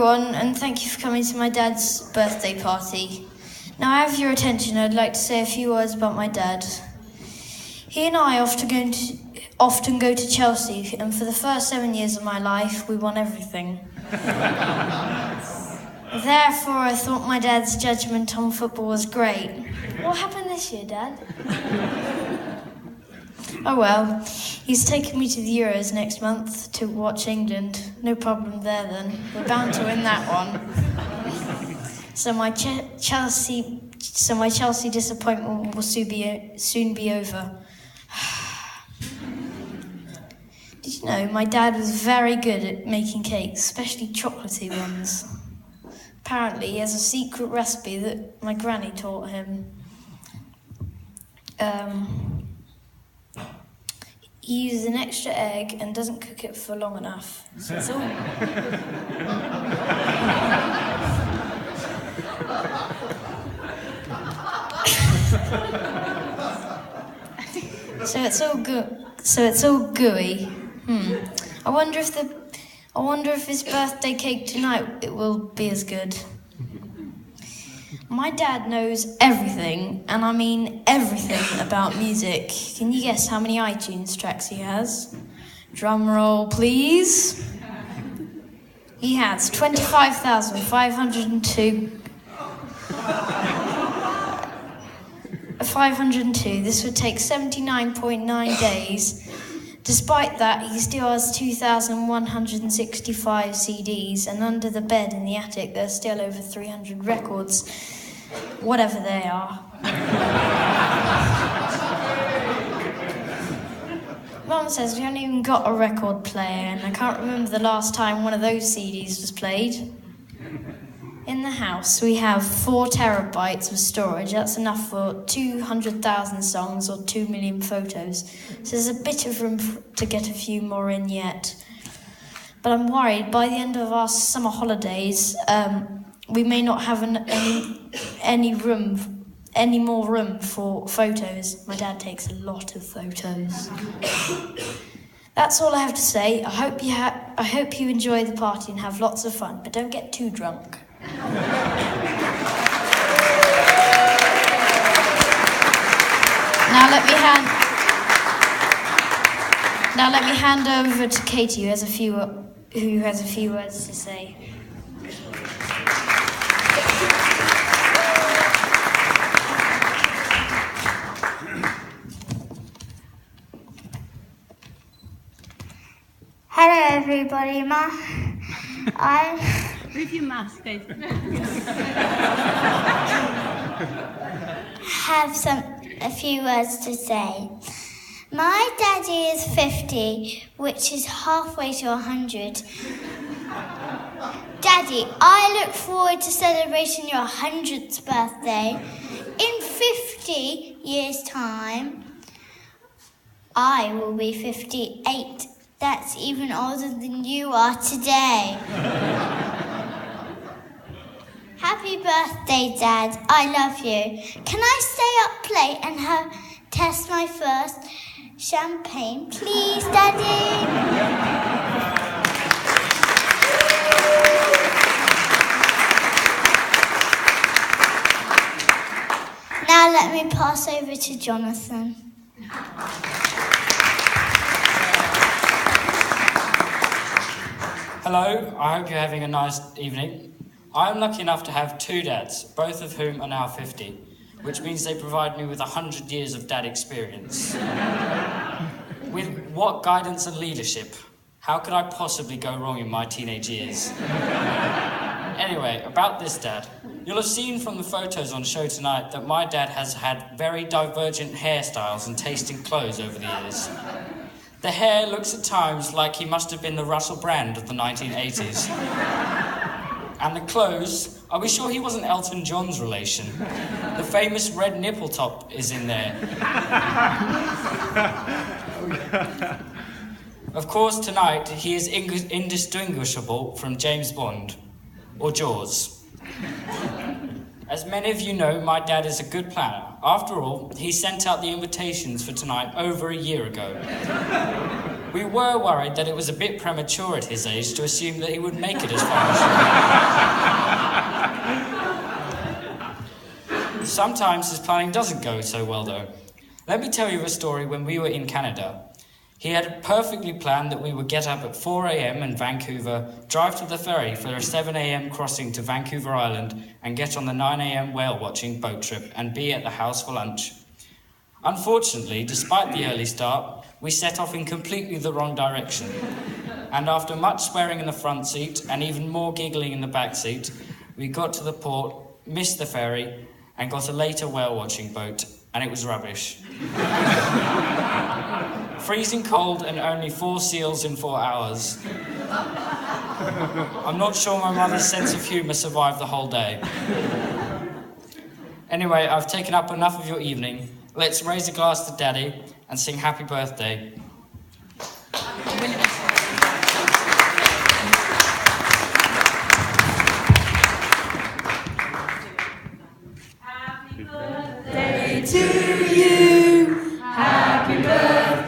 everyone, and thank you for coming to my dad's birthday party. Now I have your attention. I'd like to say a few words about my dad. He and I often go to Chelsea, and for the first 7 years of my life, we won everything. Therefore, I thought my dad's judgment on football was great. What happened this year, Dad? Oh well, he's taking me to the Euros next month to watch England. No problem there then. We're bound to win that one. So my Chelsea disappointment will soon be over. Did you know my dad was very good at making cakes, especially chocolatey ones? Apparently he has a secret recipe that my granny taught him. He uses an extra egg and doesn't cook it for long enough. So it's all... So it's all gooey. I wonder if his birthday cake tonight it will be as good. My dad knows everything, and I mean everything about music. Can you guess how many iTunes tracks he has? Drum roll, please. He has 25,502. 502. This would take 79.9 days. Despite that, he still has 2,165 CDs, and under the bed in the attic there's still over 300 records, whatever they are. Mum says we haven't even got a record player, and I can't remember the last time one of those CDs was played. In the house, we have 4 terabytes of storage. That's enough for 200,000 songs or 2 million photos. So there's a bit of room to get a few more in yet. But I'm worried by the end of our summer holidays, we may not have any more room for photos. My dad takes a lot of photos. That's all I have to say. I hope you enjoy the party and have lots of fun, but don't get too drunk. Now let me hand over to Katie, who has a few words to say. Hello everybody, With your mask, Dave. have a few words to say. My daddy is 50, which is halfway to 100. Daddy, I look forward to celebrating your 100th birthday. In 50 years' time, I will be 58. That's even older than you are today. Happy birthday, Dad. I love you. Can I stay up late and test my first champagne, please, Daddy? Now let me pass over to Jonathan. Hello, I hope you're having a nice evening. I'm lucky enough to have 2 dads, both of whom are now 50, which means they provide me with 100 years of dad experience. With what guidance and leadership? How could I possibly go wrong in my teenage years? Anyway, about this dad. You'll have seen from the photos on show tonight that my dad has had very divergent hairstyles and taste in clothes over the years. The hair looks at times like he must have been the Russell Brand of the 1980s. And the clothes, are we sure he wasn't Elton John's relation? The famous red nipple top is in there. Of course, tonight he is indistinguishable from James Bond, or Jaws. As many of you know, my dad is a good planner. After all, he sent out the invitations for tonight over a year ago. We were worried that it was a bit premature at his age to assume that he would make it as far as... Sometimes his planning doesn't go so well, though. Let me tell you a story when we were in Canada. He had perfectly planned that we would get up at 4 a.m. in Vancouver, drive to the ferry for a 7 a.m. crossing to Vancouver Island, and get on the 9 a.m. whale-watching boat trip and be at the house for lunch. Unfortunately, despite the early start, we set off in completely the wrong direction. And after much swearing in the front seat and even more giggling in the back seat, we got to the port, missed the ferry, and got a later whale-watching boat, and it was rubbish. Freezing cold and only 4 seals in 4 hours. I'm not sure my mother's sense of humour survived the whole day. Anyway, I've taken up enough of your evening. Let's raise a glass to Daddy and sing happy birthday. Happy birthday to you. Happy birthday.